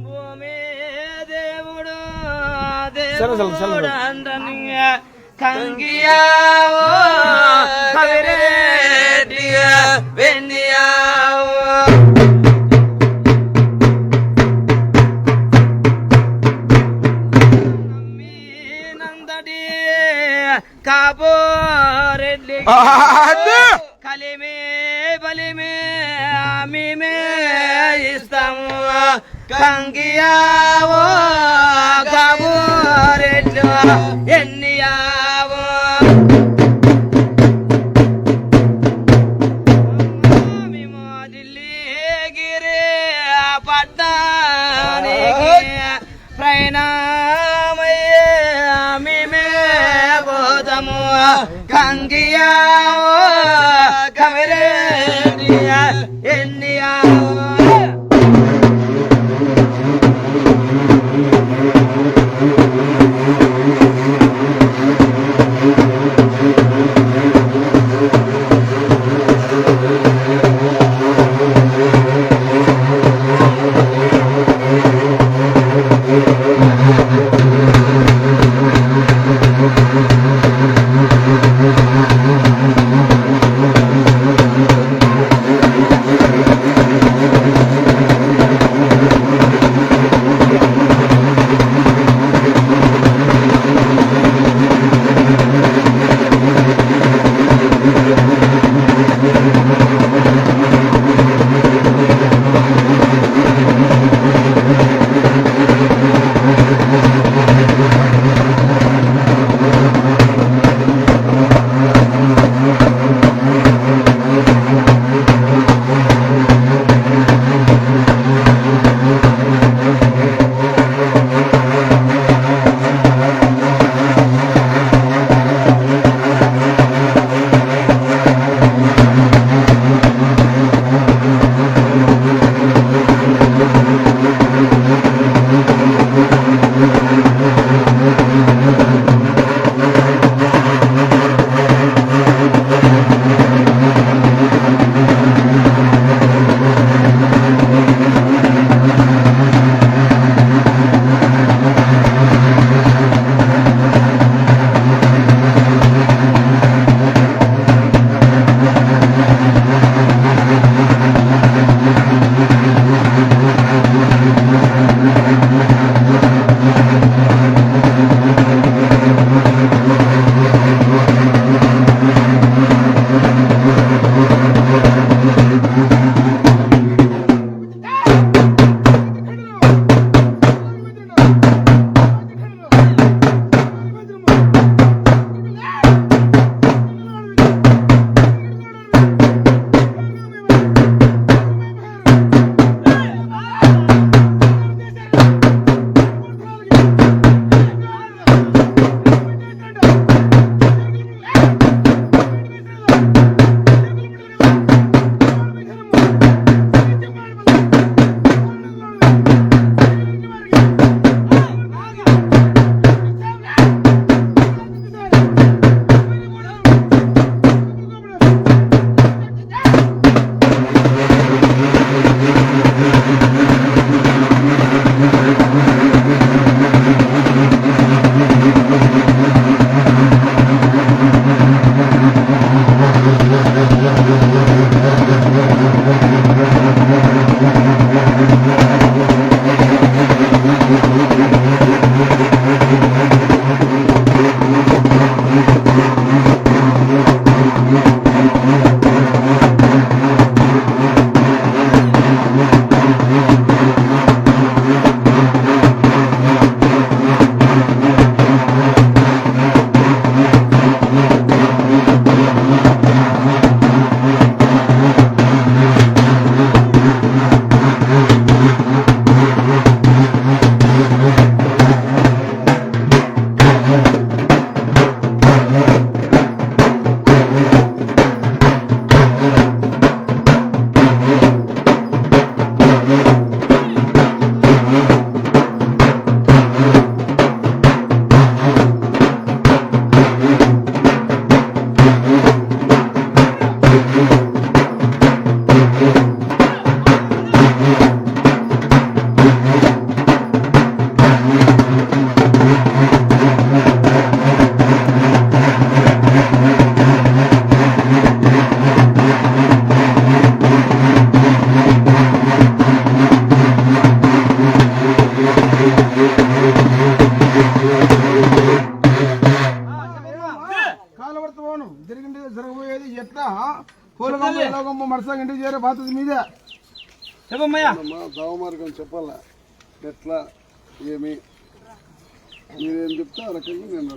భూమి దేవుడు దేవుడు అంటనియా కంగియావో కవిరేటియా వెన్నియావో నందడి కాబోరెడ్డి కలిమే బలిమే మేమే ఇస్తాము కంగియావో కాబోరెడ్లు ఎన్నియావో మేము ఢిల్లీగిరి పట్టానికి ప్రయాణమయ్యే మేమే పోతాము కంగియావో కమిరేటియా ఎన్నియావో పూలగమ్మ మరసంగా ఇంటికి చేరే బాధ్యత మీదే. చెప్పమ్మయ్యా. దావమార్గం చెప్పాలా ఎట్లా ఏమి మీరేం చెప్తే ఆ రకంగా నేను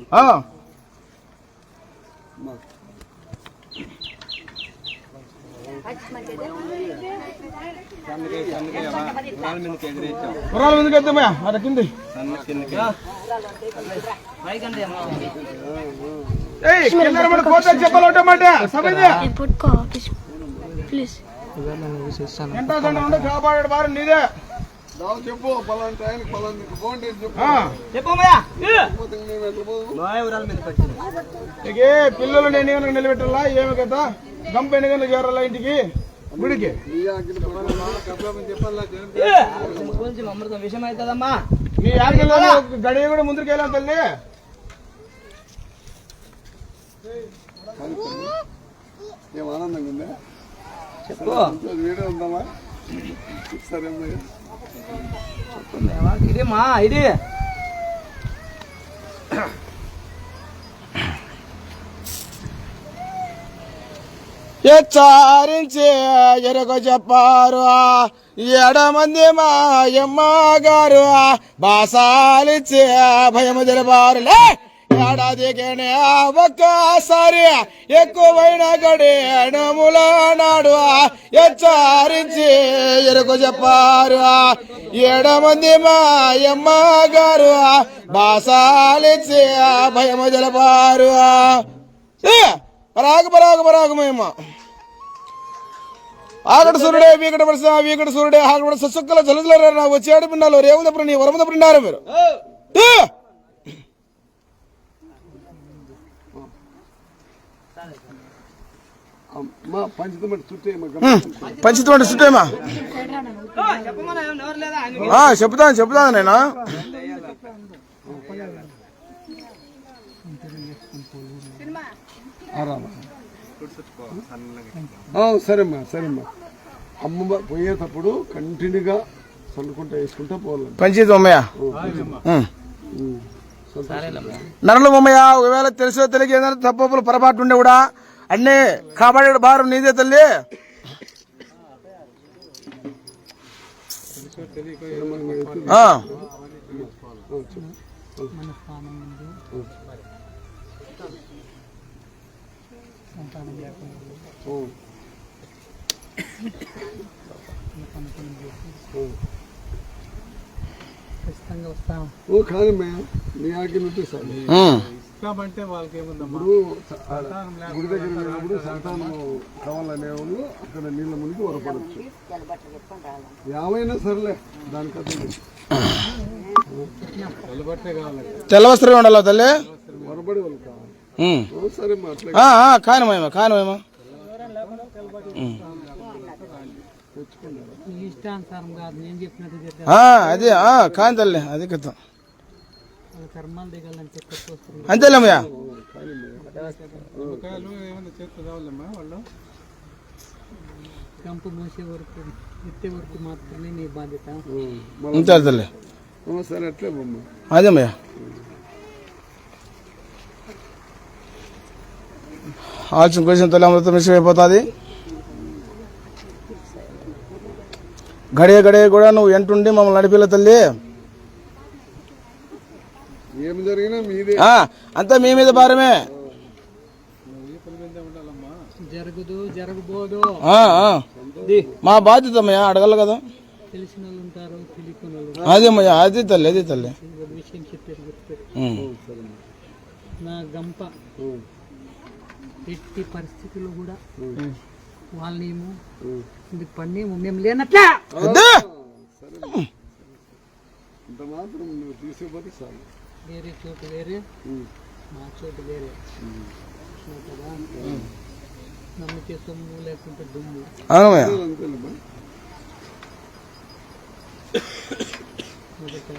కుర్రాల ముందుకు వెళ్తామయ్యా అట కింది చెప్పాలి మాట కాపాడాడు బారు నీదే చెప్పు పలాంటి ఆయనకి పలాంటి బాగుంటే చెప్పమ్మయ్యా. ఇకే పిల్లలు నేను ఏమైనా నిలబెట్టాలా ఏమి కదా గంప ఎన్ని గంటలు చేరాలా ఇంటికి గుడికి కొంచెం అమృతం విషయం అవుతుందమ్మా. మీ ఆటలో గడియ కూడా ముందుకు వెళ్ళాం తల్లి. ఏం ఆనందంగా ఉందా? చెప్పు. వీడియో ఉందామా? సరే ఇది మా ఇది హెచ్చారించి ఎరుగు చెప్పారు ఎడమంది మా అమ్మ గారు బాసాలిచ్చి భయము తెలిపారు. ఏడాదికేనే ఒక్కసారి ఎక్కువైన గడి నముల నాడు హెచ్చరించి ఎరుగు చెప్పారు ఎడమంది మా అమ్మ గారు బాసాలిచ్చి భయము తెలిపారు. పరాగు మేమ ఆకట సూర్యుడే వీకట పడిసా వీకట సూర్యుడే ఆకట పడి ససుక్కల జలజల వచ్చేడు పిన్నాలు రేవు దప్పుడు నీ వరమ దప్పుడున్నారు మీరు. పంచితమంటే చుట్టేమా చెప్తాను నేను. సరేమ్మా అమ్మ పోయేటప్పుడు కంటిన్యూగా చల్లుకుంటా వేసుకుంటా పోవాలి. పంచిత అమ్మయ్య నరలు అమ్మయ్య ఒకవేళ తెలుసో తెలియక ఏదైనా తప్పులు పొరపాటు ఉండే కూడా అన్నీ కాపాడే భారం నీదే తల్లి. కానీ మీ ఆగినట్టు సార్ అంటే వాళ్ళకి ఏముందప్పుడు గుడి దగ్గర వెళ్ళినప్పుడు సంతానం కావాలనే వాళ్ళు అక్కడ నీళ్ళ మునిగి వరపడచ్చు. ఏమైనా సరేలే దానికన్నా తెల్ల వస్త్రం ఉండాలి తల్లి వరబడి వాళ్ళు కావాలి. సరే కానమేమా అదే కాని తల్లి అది కదా అంతేలేమయ్యా. కంపు మూసే వరకు ఎత్తే వరకు మాత్రమే నీ బాధ్యత. అంతే తల్లి. సరే అట్లే అదేమయ్యా. ఆలోచన కోసం తల్లి అమృతం విషయం అయిపోతుంది. గడియ కూడా నువ్వు ఎంటుండి మమ్మల్ని నడిపిల్ల తల్లి. ఏమి జరిగినా మీదే అంతా మీ మీద భారమే. జరగబోదు మా బాధ్యత అమ్మయ్య అడగల కదా. తెలిసిన వాళ్ళు ఉంటారు తెలియకున్న అదేమయ్యా అది తల్లి విషయం చెప్పేది. నా గంప ఎట్టి పరిస్థితుల్లో కూడా వాళ్ళనేమో ఇది పన్నేమో మేము లేనట్లే మాత్రం నువ్వు తీసేపోతే చాలు. వేరే చోటు వేరే మా చోటు వేరే కదా. నమ్మితే సొమ్ము లేకుంటే దుమ్ము. మొదట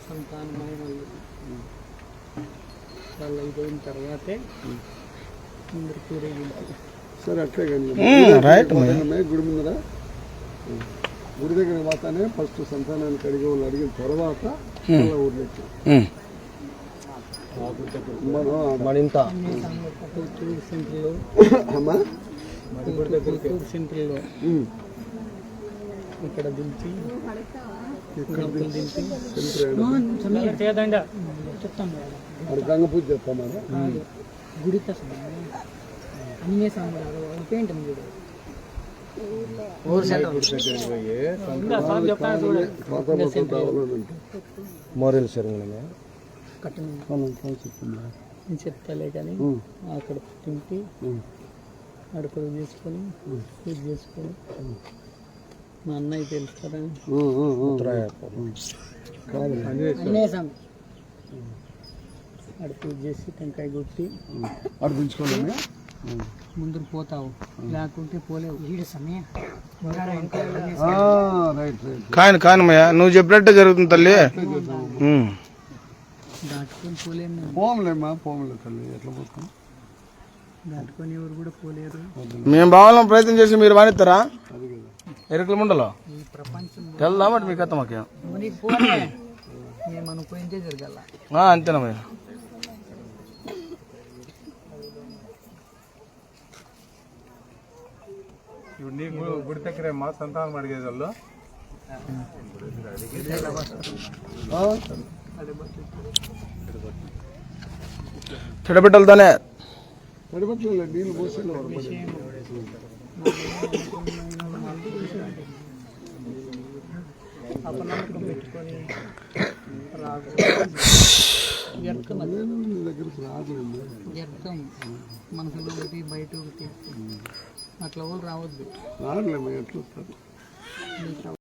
సంతానమైన వాళ్ళు ఇదైన తర్వాతే ముందరు కూరేగింపు. సరే అట్లే కానీ గుడి ముందర గుడి దగ్గర పోతానే ఫస్ట్ సంతానానికి అడిగే వాళ్ళు అడిగిన తర్వాత ఊర్లోకి మన ఇంత పుత్తూరు సెంటర్లో అమ్మా పుత్తూరు సెంటర్లో ఇక్కడ దించి గంపలు దించి చెప్తాం అక్కడ గంగ పూజ చేస్తామా గుడి కోసం అన్నీ సాంబారు పెయింట్ గుడి మోరేలు శరంగా నేను చెప్తాలే కానీ అక్కడ తింటి అడుపులు చేసుకొని పూజ చేసుకొని మా అన్నయ్య తెలుసు కదా అన్నేసాం అక్కడ పూజ చేసి టెంకాయ కొట్టి అడిపించుకోండి ముందు పోతావు లేకుంటే పోలేవు వీడు సమయం రైట్ రైట్ కానిమయ్యా నువ్వు చెప్పినట్టే జరుగుతుంది తల్లి. దాటుకొని పోలేను నేను. పోములేమ్మా పోములే తల్లి ఎట్లా పోతాం దాటుకొని ఎవరు కూడా పోలేరు. మేము బావాలని ప్రయత్నం చేసి మీరు వానిస్తారా అది కదా ఎరుకల ముండలో ఈ ప్రపంచం వెళ్దామట మీ కథ మాకేం నీకు పోలే మేము అనుకుంటే జరగాల. అంతేనమ్మయ్య. ఇప్పుడు నీకు గుడి దగ్గర మా సంతానం అడిగేది వాళ్ళు చెడబిడ్డలతోనే తడిపట్ల నీళ్ళు పోసి అపనమ్మకం పెట్టుకొని రాదు వ్యర్థం అది. దగ్గరికి రాదులేమ్మా వ్యర్థం మనసులో ఒకటి బయట ఒకటి అట్లా వాళ్ళు రావద్దు. రాదులేమ్మా ఎట్లా వస్తారు